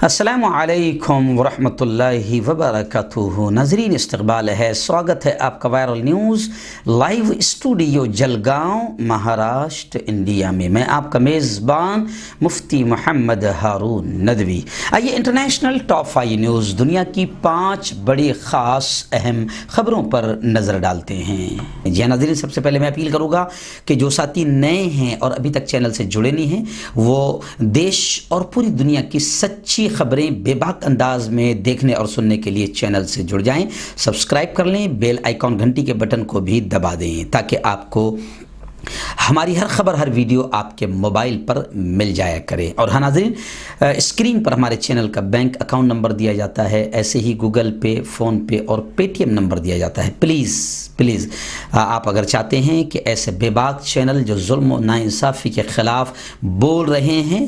السلام علیکم ورحمۃ وبرکاتہ ناظرین، استقبال ہے، سواگت ہے آپ کا viral news live studio Jalgaon Maharashtra India میں۔ میں آپ کا میزبان مفتی محمد ہارون ندوی۔ آئیے انٹرنیشنل ٹاپ 5 نیوز، دنیا کی 5 بڑی خاص اہم خبروں پر نظر ڈالتے ہیں۔ جی ناظرین، سب سے پہلے میں اپیل کروں گا کہ جو ساتھی نئے ہیں اور ابھی تک چینل سے جڑے نہیں ہیں، وہ دیش اور پوری دنیا کی سچی خبریں بے باک انداز میں دیکھنے اور سننے کے لیے چینل سے جڑ جائیں، سبسکرائب کر لیں، بیل آئیکن گھنٹی کے بٹن کو بھی دبا دیں تاکہ آپ کو ہماری ہر خبر، ہر ویڈیو آپ کے موبائل پر مل جایا کرے۔ اور ہاں ناظرین، اسکرین پر ہمارے چینل کا بینک اکاؤنٹ نمبر دیا جاتا ہے، ایسے ہی گوگل پے، فون پے اور پے ٹی ایم نمبر دیا جاتا ہے۔ پلیز آپ اگر چاہتے ہیں کہ ایسے بے باک چینل جو ظلم و ناانصافی کے خلاف بول رہے ہیں،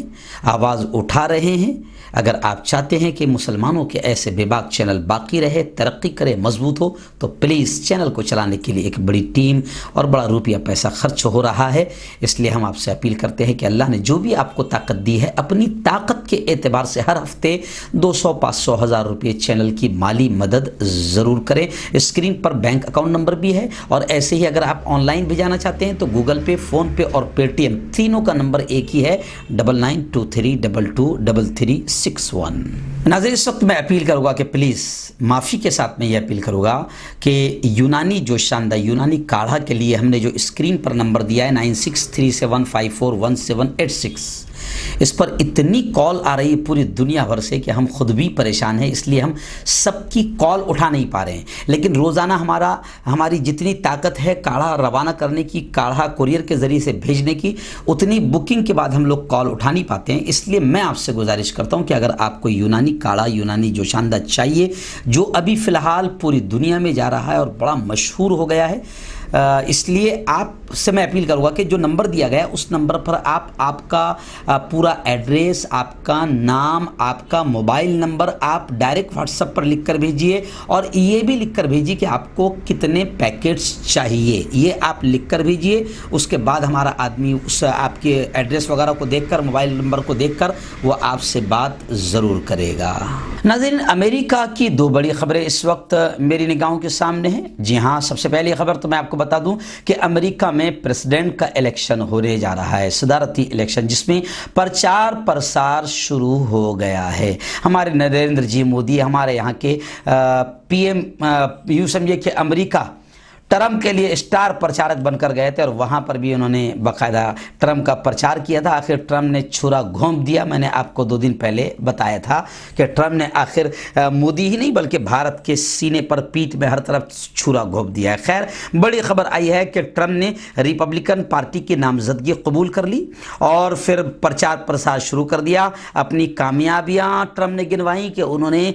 آواز اٹھا رہے ہیں، اگر آپ چاہتے ہیں کہ مسلمانوں کے ایسے بے باک چینل باقی رہے، ترقی کرے، مضبوط ہو، تو پلیز چینل کو چلانے کے لیے ایک بڑی ٹیم اور بڑا روپیہ پیسہ خرچ ہو رہا ہے۔ اس لیے ہم آپ سے اپیل کرتے ہیں کہ اللہ نے جو بھی آپ کو طاقت دی ہے، اپنی طاقت کے اعتبار سے ہر ہفتے 200، 500، 1000 روپے چینل کی مالی مدد ضرور کریں۔ اسکرین پر بینک اکاؤنٹ نمبر بھی ہے، اور ایسے ہی اگر آپ آن لائن بھی جانا چاہتے ہیں تو گوگل پے، فون پے اور پے ٹی ایم تینوں کا نمبر ایک ہی ہے، 9923223361۔ ناظرین، اس وقت میں اپیل کروں گا کہ پلیز معافی کے ساتھ میں یہ اپیل کروں گا کہ یونانی جو شاندار یونانی کاڑھا کے لیے ہم نے جو اسکرین پر نمبر دیا ہے 9637541786، اس پر اتنی کال آ رہی ہے پوری دنیا بھر سے کہ ہم خود بھی پریشان ہیں، اس لیے ہم سب کی کال اٹھا نہیں پا رہے ہیں۔ لیکن روزانہ ہماری جتنی طاقت ہے کاڑھا روانہ کرنے کی، کاڑھا کوریئر کے ذریعے سے بھیجنے کی، اتنی بکنگ کے بعد ہم لوگ کال اٹھا نہیں پاتے ہیں۔ اس لیے میں آپ سے گزارش کرتا ہوں کہ اگر آپ کو یونانی کاڑھا، یونانی جوشاندہ چاہیے، جو ابھی فی الحال پوری دنیا میں جا رہا ہے اور بڑا مشہور ہو گیا ہے، اس لیے آپ سے میں اپیل کروں گا کہ جو نمبر دیا گیا ہے اس نمبر پر آپ کا پورا ایڈریس، آپ کا نام، آپ کا موبائل نمبر آپ ڈائریکٹ واٹس ایپ پر لکھ کر بھیجیے، اور یہ بھی لکھ کر بھیجیے کہ آپ کو کتنے پیکٹس چاہیے، یہ آپ لکھ کر بھیجیے۔ اس کے بعد ہمارا آدمی اس آپ کے ایڈریس وغیرہ کو دیکھ کر، موبائل نمبر کو دیکھ کر وہ آپ سے بات ضرور کرے گا۔ ناظرین، امریکہ کی 2 بڑی خبریں اس وقت میری نگاہوں کے سامنے ہیں۔ جی ہاں، سب سے پہلی خبر تو میں آپ کو بتا دوں کہ امریکہ میں پریزیڈنٹ کا الیکشن ہونے جا رہا ہے، صدارتی الیکشن، جس میں پرچار پرسار شروع ہو گیا ہے۔ ہمارے نریندر جی مودی، ہمارے یہاں کے پی ایم، یوں سمجھے کہ امریکہ ٹرمپ کے لیے اسٹار پرچارک بن کر گئے تھے، اور وہاں پر بھی انہوں نے باقاعدہ ٹرمپ کا پرچار کیا تھا۔ آخر ٹرمپ نے چھرا گھونپ دیا۔ میں نے آپ کو 2 دن پہلے بتایا تھا کہ ٹرمپ نے آخر مودی ہی نہیں بلکہ بھارت کے سینے پر، پیٹھ میں، ہر طرف چھرا گھونپ دیا ہے۔ خیر، بڑی خبر آئی ہے کہ ٹرمپ نے ریپبلکن پارٹی کی نامزدگی قبول کر لی اور پھر پرچار پرسار شروع کر دیا۔ اپنی کامیابیاں ٹرمپ نے گنوائیں کہ انہوں نے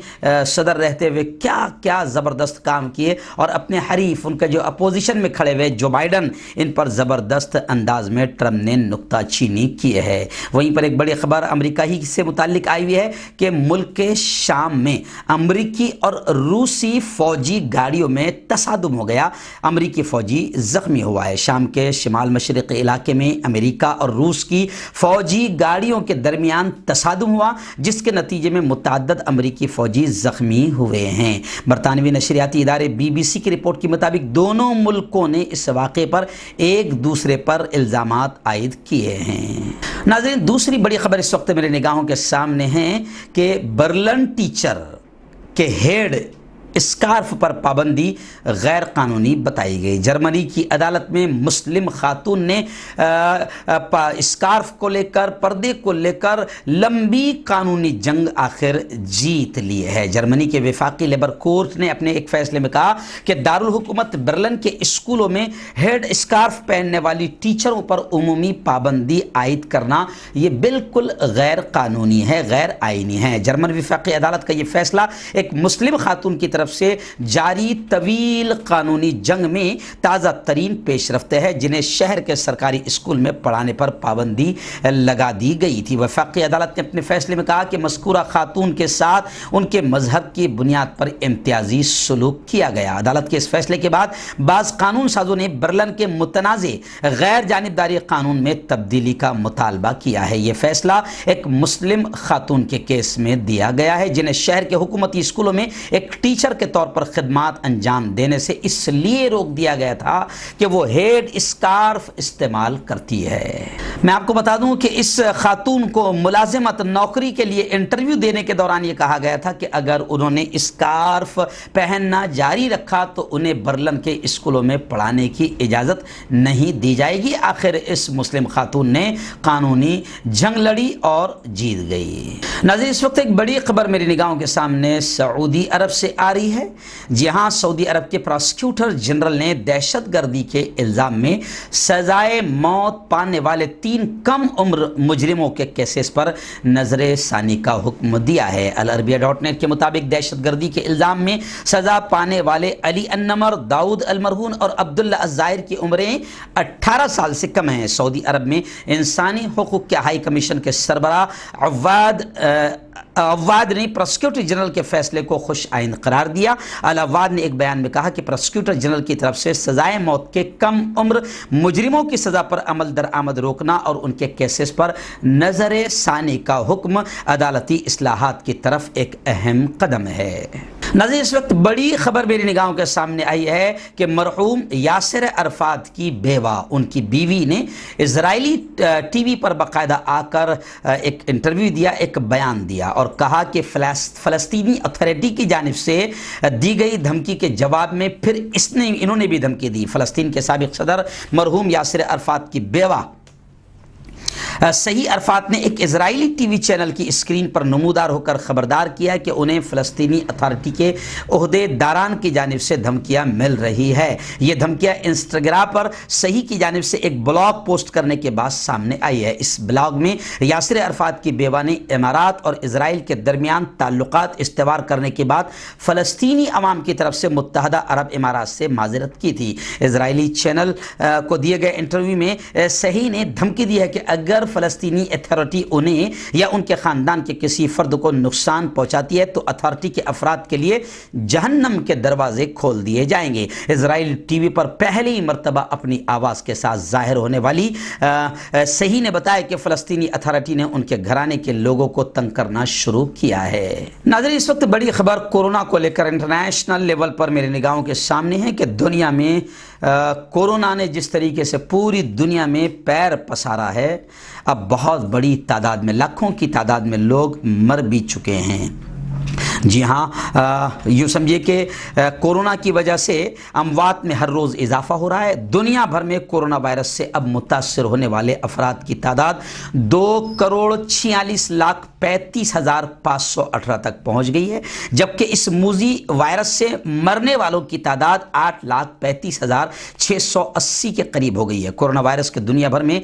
صدر رہتے ہوئے کیا کیا زبردست کام کیے، اور اپنے حریف، ان کا جو اپوزیشن میں کھڑے ہوئے جو بائیڈن، ان پر زبردست انداز میں ٹرمپ نے نکتہ چینی کی ہے۔ وہیں پر ایک بڑی خبر امریکہ ہی سے متعلق آئی ہوئی ہے کہ ملک کے شام میں امریکی اور روسی فوجی گاڑیوں میں تصادم ہو گیا، امریکی فوجی زخمی ہوا ہے۔ شام کے شمال مشرقی علاقے میں امریکہ اور روس کی فوجی گاڑیوں کے درمیان تصادم ہوا، جس کے نتیجے میں متعدد امریکی فوجی زخمی ہوئے ہیں۔ برطانوی نشریاتی ادارے BBC کی رپورٹ کے مطابق دونوں ملکوں نے اس واقعے پر ایک دوسرے پر الزامات عائد کیے ہیں۔ ناظرین، دوسری بڑی خبر اس وقت میرے نگاہوں کے سامنے ہے کہ برلن ٹیچر کے ہیڈ اسکارف پر پابندی غیر قانونی بتائی گئی۔ جرمنی کی عدالت میں مسلم خاتون نے اسکارف کو لے کر، پردے کو لے کر لمبی قانونی جنگ آخر جیت لی ہے۔ جرمنی کے وفاقی لیبر کورٹ نے اپنے ایک فیصلے میں کہا کہ دارالحکومت برلن کے اسکولوں میں ہیڈ اسکارف پہننے والی ٹیچروں پر عمومی پابندی عائد کرنا یہ بالکل غیر قانونی ہے، غیر آئینی ہے۔ جرمن وفاقی عدالت کا یہ فیصلہ ایک مسلم خاتون کی طرف طرف سے جاری طویل قانونی جنگ میں تازہ ترین پیش رفت ہے جنہیں شہر کے سرکاری اسکول میں پڑھانے پر پابندی لگا دی گئی تھی۔ وفاقی عدالت نے اپنے فیصلے میں کہا کہ مذکورہ خاتون کے ساتھ ان کے مذہب کی بنیاد پر امتیازی سلوک کیا گیا۔ عدالت کے اس فیصلے کے بعد بعض قانون سازوں نے برلن کے متنازع غیر جانبداری قانون میں تبدیلی کا مطالبہ کیا ہے۔ یہ فیصلہ ایک مسلم خاتون کے کیس میں دیا گیا ہے جنہیں شہر کے حکومتی اسکولوں میں ایک ٹیچر کے طور پر خدمات انجام دینے سے اس لیے روک دیا گیا تھا کہ وہ ہیڈ اسکارف استعمال کرتی ہے۔ میں آپ کو بتا دوں کہ اس خاتون کو ملازمت نوکری کے لیے انٹرویو دینے کے دوران یہ کہا گیا تھا کہ اگر انہوں نے اسکارف پہننا جاری رکھا تو انہیں برلن کے اسکولوں میں پڑھانے کی اجازت نہیں دی جائے گی۔ آخر اس مسلم خاتون نے قانونی جنگ لڑی اور جیت گئی۔ ناظرین، اس وقت ایک بڑی خبر میری نگاہوں کے سامنے سعودی عرب سے آ رہی ہے۔ جی ہاں، سعودی عرب کے پراسیکیوٹر جنرل نے دہشت گردی کے الزام میں سزائے موت پانے والے 3 کم عمر مجرموں کے کیسز پر نظر ثانی کا حکم دیا ہے۔ العربیہ.net کے مطابق دہشت گردی کے الزام میں سزا پانے والے علی النمر، داؤد المرہون اور عبداللہ الظاہر کی عمریں 18 سال سے کم ہیں۔ سعودی عرب میں انسانی حقوق کے ہائی کمیشن کے سربراہ عواد نے پراسیکیوٹر جنرل کے فیصلے کو خوش آئند قرار دیا۔ عواد نے ایک بیان میں کہا کہ پراسیکیوٹر جنرل کی طرف سے سزائے موت کے کم عمر مجرموں کی سزا پر عمل درآمد روکنا اور ان کے کیسز پر نظر ثانی کا حکم عدالتی اصلاحات کی طرف ایک اہم قدم ہے۔ ناظرین، اس وقت بڑی خبر میری نگاہوں کے سامنے آئی ہے کہ مرحوم یاسر عرفات کی بیوہ، ان کی بیوی نے اسرائیلی ٹی وی پر باقاعدہ آ کر ایک انٹرویو دیا، ایک بیان دیا اور کہا کہ فلسطینی اتھارٹی کی جانب سے دی گئی دھمکی کے جواب میں پھر انہوں نے بھی دھمکی دی۔ فلسطین کے سابق صدر مرحوم یاسر عرفات کی بیوہ صحیح عرفات نے ایک اسرائیلی ٹی وی چینل کی اسکرین پر نمودار ہو کر خبردار کیا کہ انہیں فلسطینی اتھارٹی کے عہدے داران کی جانب سے دھمکیاں مل رہی ہے۔ یہ دھمکیاں انسٹاگرام پر صحیح کی جانب سے ایک بلاگ پوسٹ کرنے کے بعد سامنے آئی ہے۔ اس بلاگ میں یاسر عرفات کی بیوہ نے امارات اور اسرائیل کے درمیان تعلقات استوار کرنے کے بعد فلسطینی عوام کی طرف سے متحدہ عرب امارات سے معذرت کی تھی۔ اسرائیلی چینل کو دیے گئے انٹرویو میں صحیح نے دھمکی دی ہے کہ اگر فلسطینی اتھارٹی انہیں یا ان کے خاندان کے کسی فرد کو نقصان پہنچاتی ہے تو اتھارٹی کے افراد کے لیے جہنم کے دروازے کھول دیے جائیں گے۔ اسرائیل ٹی وی پر پہلی مرتبہ اپنی آواز کے ساتھ ظاہر ہونے والی صحیح نے بتایا کہ فلسطینی اتھارٹی نے ان کے گھرانے کے لوگوں کو تنگ کرنا شروع کیا ہے۔ ناظرین، اس وقت بڑی خبر کورونا کو لے کر انٹرنیشنل لیول پر میرے نگاہوں کے سامنے ہے کہ دنیا میں کورونا نے جس طریقے سے پوری دنیا میں پیر پسارا ہے، اب بہت بڑی تعداد میں، لاکھوں کی تعداد میں لوگ مر بھی چکے ہیں۔ جی ہاں، یوں سمجھیے کہ کورونا کی وجہ سے اموات میں ہر روز اضافہ ہو رہا ہے۔ دنیا بھر میں کورونا وائرس سے اب متاثر ہونے والے افراد کی تعداد 2,46,35,518 تک پہنچ گئی ہے، جبکہ اس موذی وائرس سے مرنے والوں کی تعداد 8,35,680 کے قریب ہو گئی ہے۔ کورونا وائرس کے دنیا بھر میں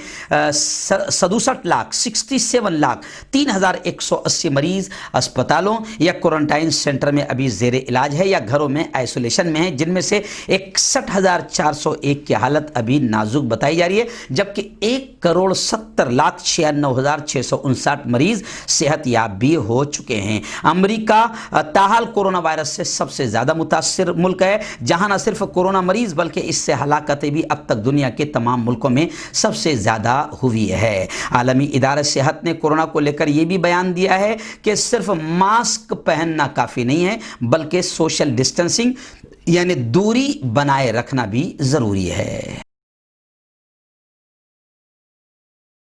67,67,03,180 مریض اسپتالوں یا کوارنٹائن سینٹر میں ابھی زیر علاج ہے یا گھروں میں آئسولیشن میں ہیں، جن میں سے 61,401 کی حالت ابھی نازک بتائی جا رہی ہے، جبکہ 1,70,96,659 مریض صحت یاب بھی ہو چکے ہیں۔ امریکہ تاحال کورونا وائرس سے سب سے زیادہ متاثر ملک ہے، جہاں نہ صرف کورونا مریض بلکہ اس سے ہلاکتیں بھی اب تک دنیا کے تمام ملکوں میں سب سے زیادہ ہوئی ہے۔ عالمی ادارہ صحت نے کورونا کو لے کر یہ بھی بیان دیا ہے کہ صرف ماسک پہننا کافی نہیں ہے، بلکہ سوشل ڈسٹنسنگ یعنی دوری بنائے رکھنا بھی ضروری ہے۔